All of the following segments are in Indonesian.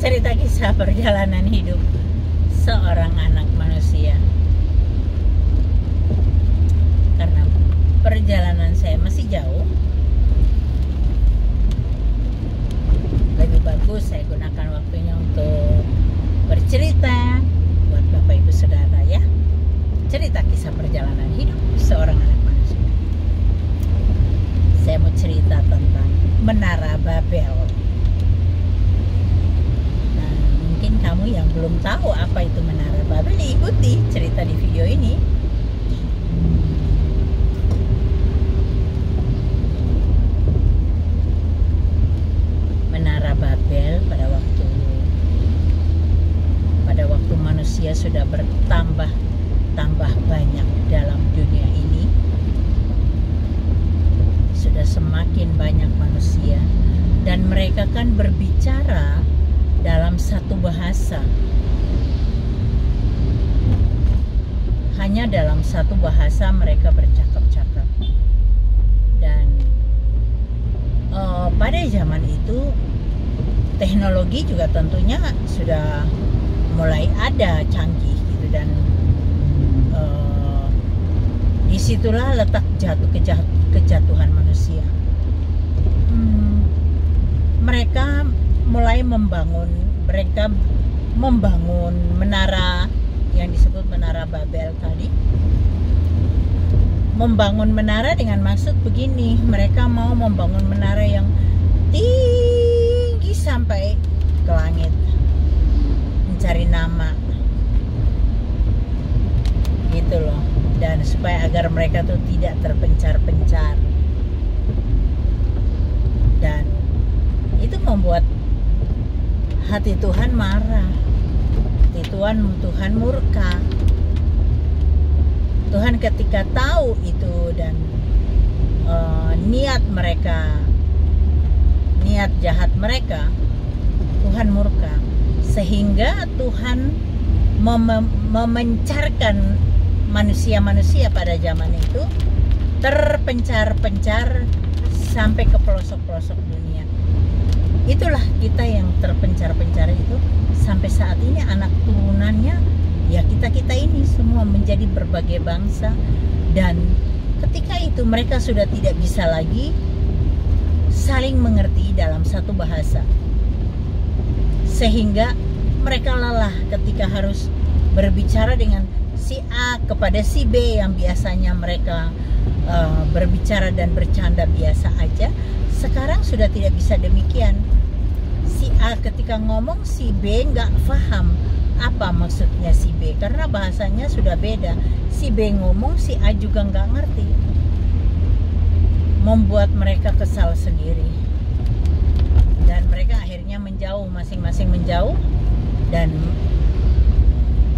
cerita kisah perjalanan hidup seorang anak manusia. Karena perjalanan saya masih jauh, lebih bagus saya gunakan waktunya untuk bercerita buat Bapak Ibu Saudara ya. Cerita kisah perjalanan hidup seorang anak manusia. Saya mau cerita tentang Menara Babel. Nah, mungkin kamu yang belum tahu apa itu Menara Babel, ikuti cerita di video ini. Menara Babel pada waktu manusia sudah bertambah banyak dalam dunia ini, sudah semakin banyak manusia dan mereka kan berbicara dalam satu bahasa, hanya dalam satu bahasa mereka bercakap-cakap. Dan pada zaman itu teknologi juga tentunya sudah mulai ada canggih gitu, dan disitulah letak kejatuhan manusia. Mereka mulai membangun menara yang disebut Menara Babel tadi. Membangun menara dengan maksud begini, mereka mau membangun menara yang tinggi sampai ke langit, mencari nama gitu loh, dan supaya agar mereka tuh tidak terpencar-pencar. Dan itu membuat hati Tuhan marah, hati Tuhan murka. Tuhan ketika tahu itu dan niat jahat mereka, Tuhan murka, sehingga Tuhan memencarkan manusia-manusia pada zaman itu terpencar-pencar sampai ke pelosok-pelosok dunia. Itulah kita yang terpencar-pencar itu sampai saat ini, anak turunannya ya kita ini semua menjadi berbagai bangsa. Dan ketika itu mereka sudah tidak bisa lagi saling mengerti dalam satu bahasa, sehingga mereka lelah ketika harus berbicara dengan si A kepada si B yang biasanya mereka berbicara dan bercanda biasa aja. Sekarang sudah tidak bisa demikian. Si A ketika ngomong, si B nggak paham apa maksudnya si B karena bahasanya sudah beda. Si B ngomong, si A juga nggak ngerti, membuat mereka kesal sendiri, dan mereka akhirnya menjauh, masing-masing menjauh. Dan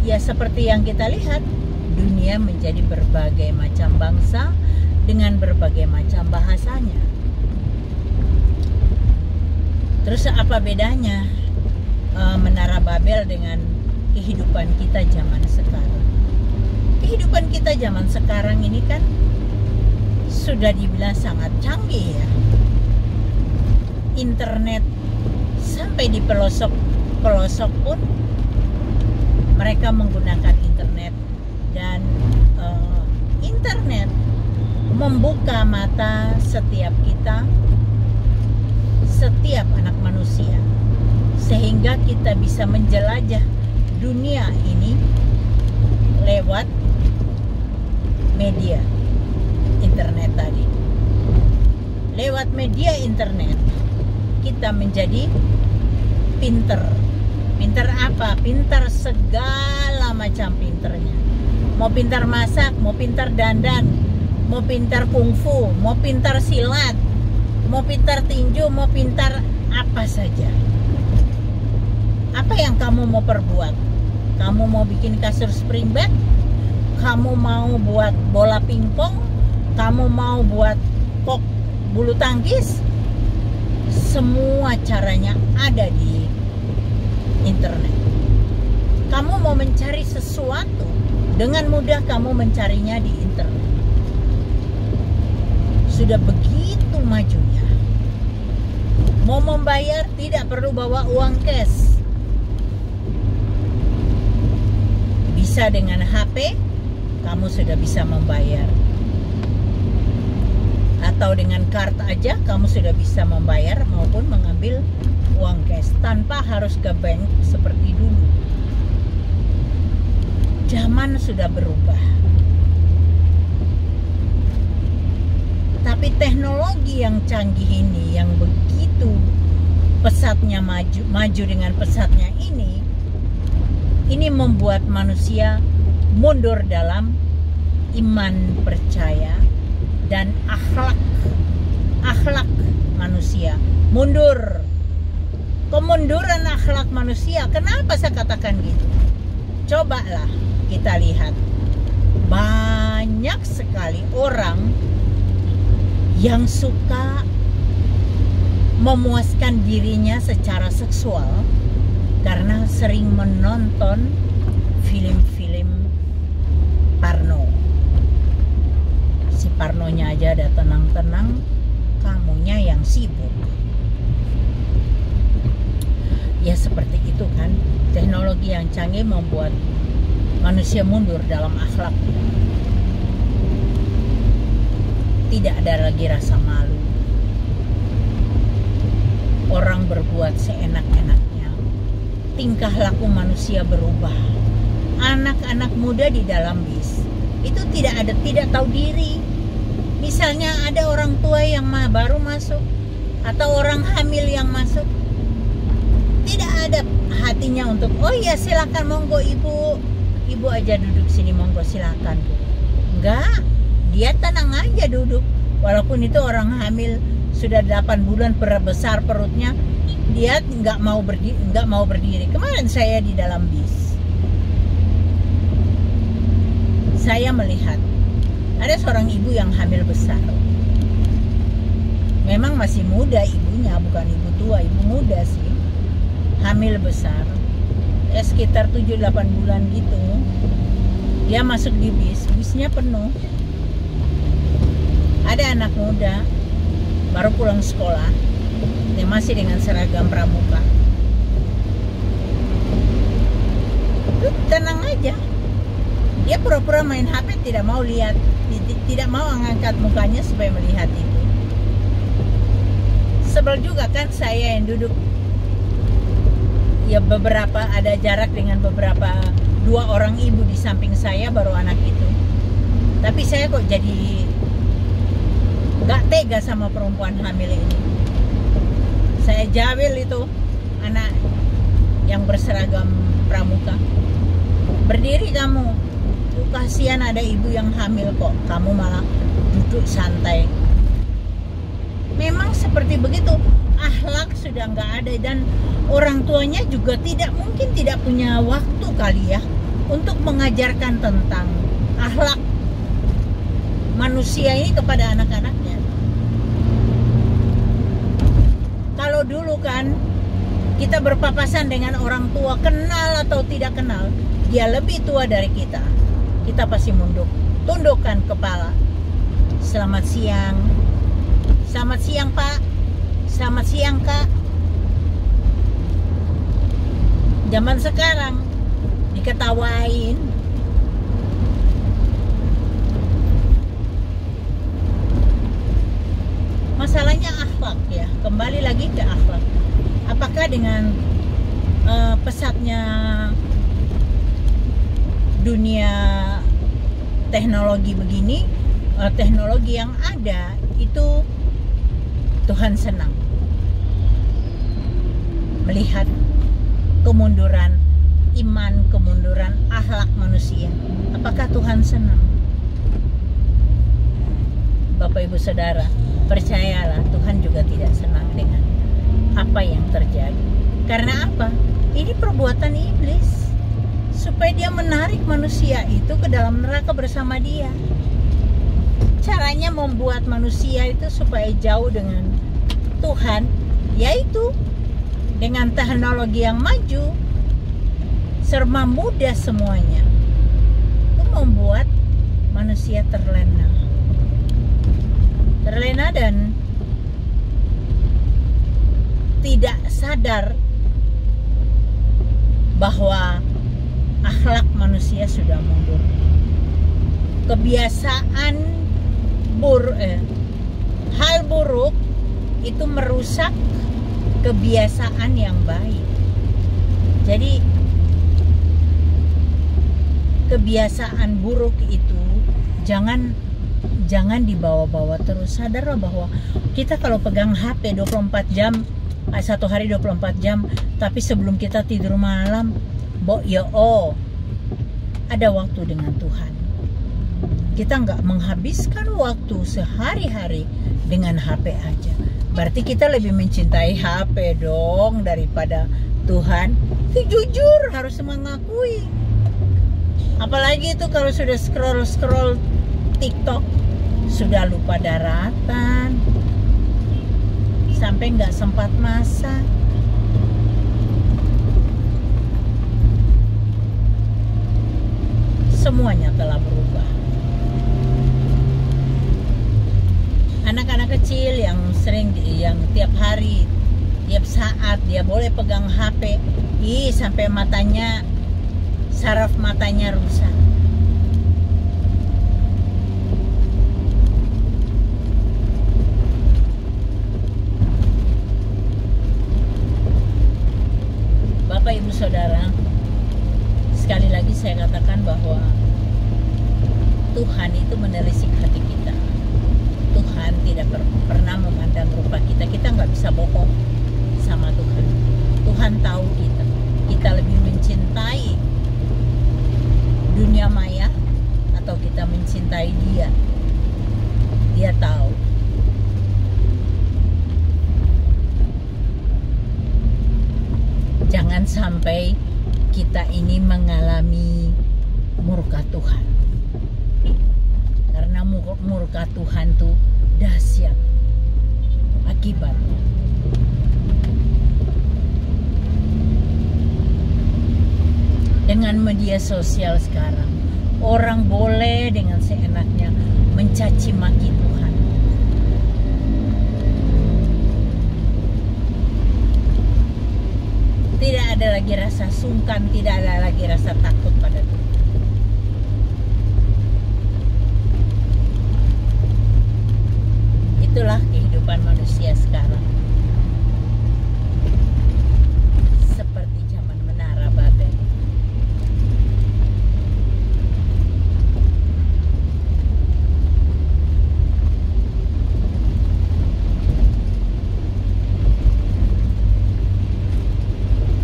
ya seperti yang kita lihat, dunia menjadi berbagai macam bangsa dengan berbagai macam bahasanya. Terus apa bedanya Menara Babel dengan kehidupan kita zaman sekarang? Kehidupan kita zaman sekarang ini kan sudah dibilang sangat canggih ya. Internet sampai di pelosok pun mereka menggunakan internet, dan internet membuka mata setiap kita, setiap anak manusia, sehingga kita bisa menjelajah dunia ini lewat media internet tadi. Lewat media internet kita menjadi pinter. Pinter apa? Pinter segala macam pinternya. Mau pintar masak, mau pintar dandan, mau pintar kungfu, mau pintar silat, mau pintar tinju, mau pintar apa saja. Apa yang kamu mau perbuat? Kamu mau bikin kasur spring bed? Kamu mau buat bola pingpong? Kamu mau buat kok bulu tangkis? Semua caranya ada di internet. Kamu mau mencari sesuatu, dengan mudah kamu mencarinya di internet. Sudah begitu majunya. Mau membayar tidak perlu bawa uang cash. bisa dengan HP, kamu sudah bisa membayar. Atau dengan kartu aja kamu sudah bisa membayar maupun mengambil uang cash tanpa harus ke bank seperti dulu. Zaman sudah berubah. Tapi teknologi yang canggih ini, yang begitu pesatnya maju dengan pesatnya ini membuat manusia mundur dalam iman, percaya, dan akhlak manusia. Mundur. Kemunduran akhlak manusia. Kenapa saya katakan gitu? Cobalah kita lihat. Banyak sekali orang yang suka memuaskan dirinya secara seksual karena sering menonton film-film porno. Si pornonya aja ada tenang-tenang, kamunya yang sibuk. Ya seperti itu kan, teknologi yang canggih membuat manusia mundur dalam akhlak. Tidak ada lagi rasa malu. Orang berbuat seenak-enaknya. Tingkah laku manusia berubah. Anak-anak muda di dalam bis itu tidak tahu diri. Misalnya ada orang tua yang baru masuk atau orang hamil yang masuk, tidak ada hatinya untuk, oh ya silakan monggo ibu aja duduk sini, monggo silakan. Enggak, dia tenang aja duduk. Walaupun itu orang hamil sudah 8 bulan besar perutnya, dia nggak mau berdiri. Kemarin saya di dalam bis, saya melihat ada seorang ibu yang hamil besar. Memang masih muda ibunya, bukan ibu tua, ibu muda sih. Hamil besar, sekitar 7-8 bulan gitu. Dia masuk di bisnya penuh. Ada anak muda baru pulang sekolah, dia masih dengan seragam pramuka. Tenang aja, dia pura-pura main HP, tidak mau lihat, tidak mau mengangkat mukanya supaya melihat itu. Sebel juga kan saya yang duduk, ya beberapa ada jarak dengan beberapa 2 orang ibu di samping saya, baru anak itu. Tapi saya kok jadi gak tega sama perempuan hamil ini. Saya jawil itu anak yang berseragam pramuka. Berdiri kamu, kasihan ada ibu yang hamil kok, kamu malah duduk santai. Memang seperti begitu, akhlak sudah nggak ada, dan orang tuanya juga mungkin tidak punya waktu kali ya untuk mengajarkan tentang akhlak manusia ini kepada anak-anaknya. Kalau dulu kan kita berpapasan dengan orang tua, kenal atau tidak kenal, dia lebih tua dari kita pasti tundukkan kepala. Selamat siang Pak, selamat siang Kak. Zaman sekarang diketawain. Masalahnya akhlak ya, kembali lagi ke akhlak. Apakah dengan pesatnya dunia teknologi begini, teknologi yang ada itu Tuhan senang melihat kemunduran iman, kemunduran akhlak manusia? Apakah Tuhan senang? Bapak Ibu Saudara, percayalah Tuhan juga tidak senang dengan apa yang terjadi. Karena apa? Ini perbuatan iblis, supaya dia menarik manusia itu ke dalam neraka bersama dia. Caranya membuat manusia itu supaya jauh dengan Tuhan, yaitu dengan teknologi yang maju, serba mudah semuanya. Itu membuat manusia terlena dan tidak sadar bahwa akhlak manusia sudah mundur. Kebiasaan hal buruk itu merusak kebiasaan yang baik. Jadi kebiasaan buruk itu jangan dibawa-bawa terus. Sadarlah bahwa kita kalau pegang HP 24 jam, satu hari 24 jam, tapi sebelum kita tidur malam, ada waktu dengan Tuhan. Kita nggak menghabiskan waktu sehari-hari dengan HP aja. Berarti kita lebih mencintai HP dong daripada Tuhan. Itu jujur harus mengakui. Apalagi itu kalau sudah scroll TikTok, sudah lupa daratan, sampai nggak sempat masak. Semuanya telah berubah. Anak-anak kecil yang yang tiap hari, tiap saat dia boleh pegang HP, sampai matanya, saraf matanya rusak. Bapak Ibu Saudara, sekali lagi saya katakan bahwa Tuhan itu menelisik hati kita. Tuhan tidak pernah memandang rupa kita. Kita nggak bisa bohong sama Tuhan. Tuhan tahu kita. Kita lebih mencintai dunia maya atau kita mencintai Dia. Dia tahu. Jangan sampai kita ini mengalami murka Tuhan. Karena murka Tuhan tuh dahsyat akibatnya. Dengan media sosial sekarang, orang boleh dengan seenaknya mencaci maki Tuhan. Tidak ada lagi rasa sungkan, tidak ada lagi rasa takut pada Tuhan. Itulah kehidupan manusia sekarang. Seperti zaman Menara Babel.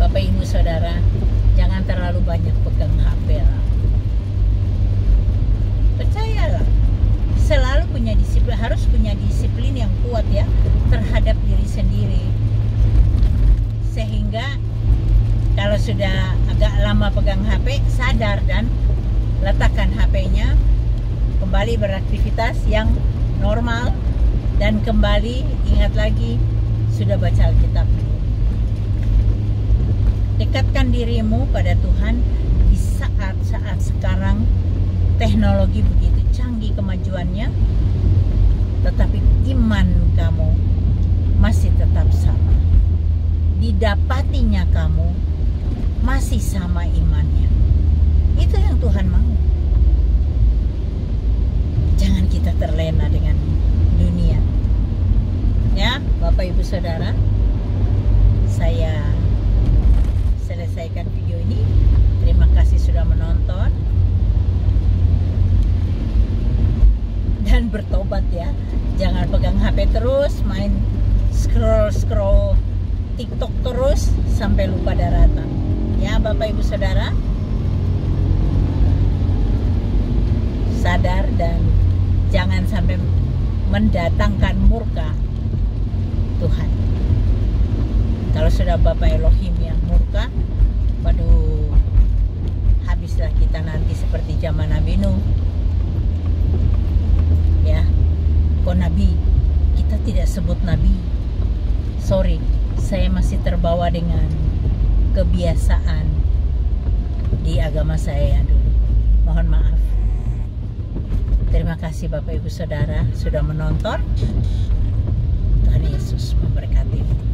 Bapak Ibu Saudara, jangan terlalu banyak pegang HP lah. Percayalah, selalu punya disiplin, harus punya disiplin yang kuat ya terhadap diri sendiri, sehingga kalau sudah agak lama pegang HP, sadar dan letakkan HP-nya, kembali beraktivitas yang normal, dan kembali ingat lagi sudah baca Alkitab. Dekatkan dirimu pada Tuhan di saat-saat sekarang. Teknologi begitu canggih kemajuannya, tetapi iman kamu masih tetap sama. Didapatinya kamu masih sama imannya. Itu yang Tuhan mau. Jangan kita terlena dengan dunia. Ya, Bapak Ibu Saudara, saya selesaikan video ini. Terima kasih sudah menonton. Dan bertobat ya. Jangan pegang HP terus, main scroll TikTok terus sampai lupa daratan. Ya Bapak Ibu Saudara, sadar dan jangan sampai mendatangkan murka Tuhan. Kalau sudah Bapak Elohim yang murka, waduh, habislah kita nanti seperti zaman Nabi Nuh. Ya, kok Nabi? Kita tidak sebut Nabi. Sorry, saya masih terbawa dengan kebiasaan di agama saya dulu. Mohon maaf. Terima kasih Bapak Ibu Saudara sudah menonton. Tuhan Yesus memberkati.